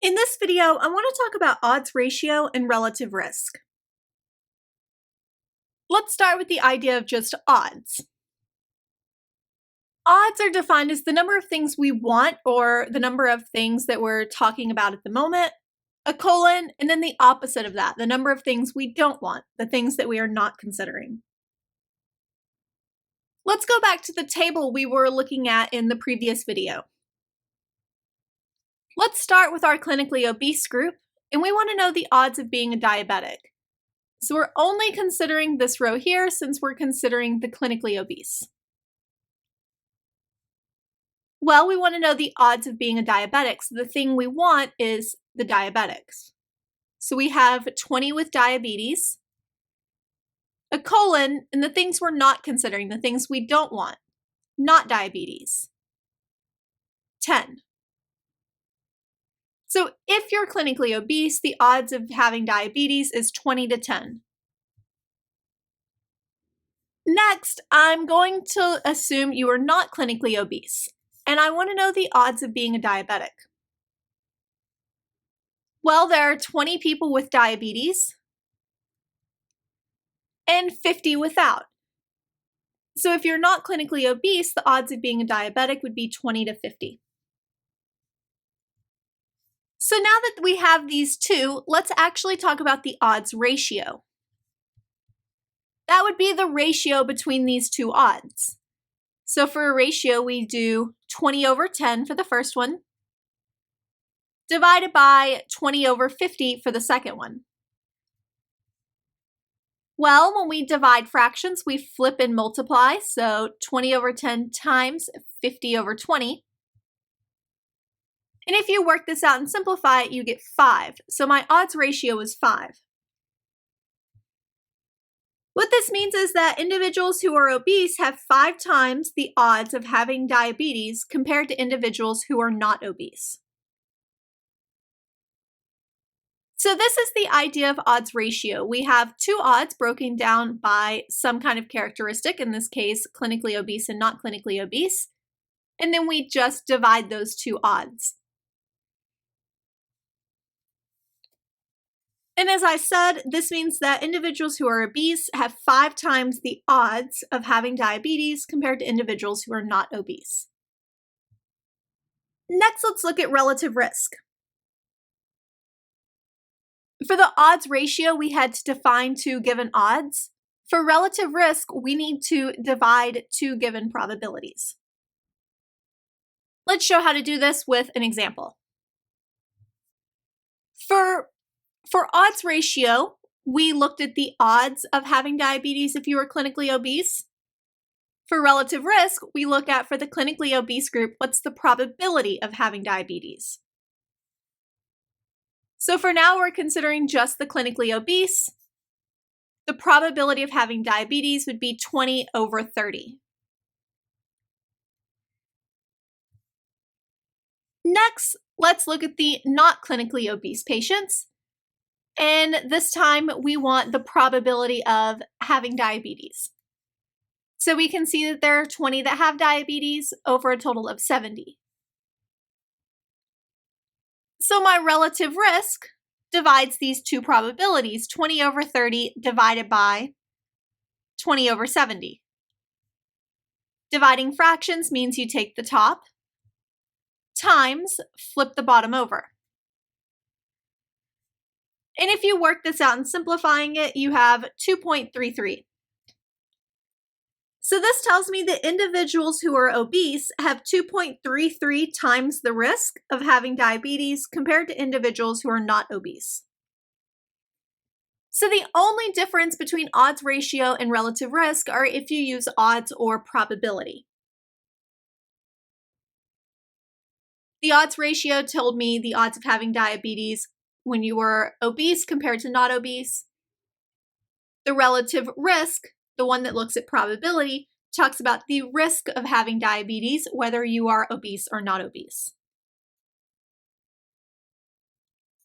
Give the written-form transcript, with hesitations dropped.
In this video, I want to talk about odds ratio and relative risk. Let's start with the idea of just odds. Odds are defined as the number of things we want, or the number of things that we're talking about at the moment, a colon, and then the opposite of that, the number of things we don't want, the things that we are not considering. Let's go back to the table we were looking at in the previous video. Let's start with our clinically obese group, and we want to know the odds of being a diabetic. So we're only considering this row here since we're considering the clinically obese. Well, we want to know the odds of being a diabetic, so the thing we want is the diabetics. So we have 20 with diabetes, a colon, and the things we're not considering, the things we don't want, not diabetes, 10. So if you're clinically obese, the odds of having diabetes is 20 to 10. Next, I'm going to assume you are not clinically obese, and I want to know the odds of being a diabetic. Well, there are 20 people with diabetes and 50 without. So if you're not clinically obese, the odds of being a diabetic would be 20 to 50. So now that we have these two, let's actually talk about the odds ratio. That would be the ratio between these two odds. So for a ratio, we do 20 over 10 for the first one, divided by 20 over 50 for the second one. Well, when we divide fractions, we flip and multiply, so 20 over 10 times 50 over 20. And if you work this out and simplify it, you get 5. So my odds ratio is 5. What this means is that individuals who are obese have 5 times the odds of having diabetes compared to individuals who are not obese. So this is the idea of odds ratio. We have two odds broken down by some kind of characteristic, in this case, clinically obese and not clinically obese, and then we just divide those two odds. And as I said, this means that individuals who are obese have 5 times the odds of having diabetes compared to individuals who are not obese. Next, let's look at relative risk. For the odds ratio, we had to define two given odds. For relative risk, we need to divide two given probabilities. Let's show how to do this with an example. For odds ratio, we looked at the odds of having diabetes if you were clinically obese. For relative risk, we look at, for the clinically obese group, what's the probability of having diabetes. So for now, we're considering just the clinically obese. The probability of having diabetes would be 20 over 30. Next, let's look at the not clinically obese patients. And this time, we want the probability of having diabetes. So we can see that there are 20 that have diabetes over a total of 70. So my relative risk divides these two probabilities, 20 over 30 divided by 20 over 70. Dividing fractions means you take the top times flip the bottom over. And if you work this out and simplifying it, you have 2.33. So this tells me that individuals who are obese have 2.33 times the risk of having diabetes compared to individuals who are not obese. So the only difference between odds ratio and relative risk are if you use odds or probability. The odds ratio told me the odds of having diabetes when you were obese compared to not obese. The relative risk, the one that looks at probability, talks about the risk of having diabetes, whether you are obese or not obese.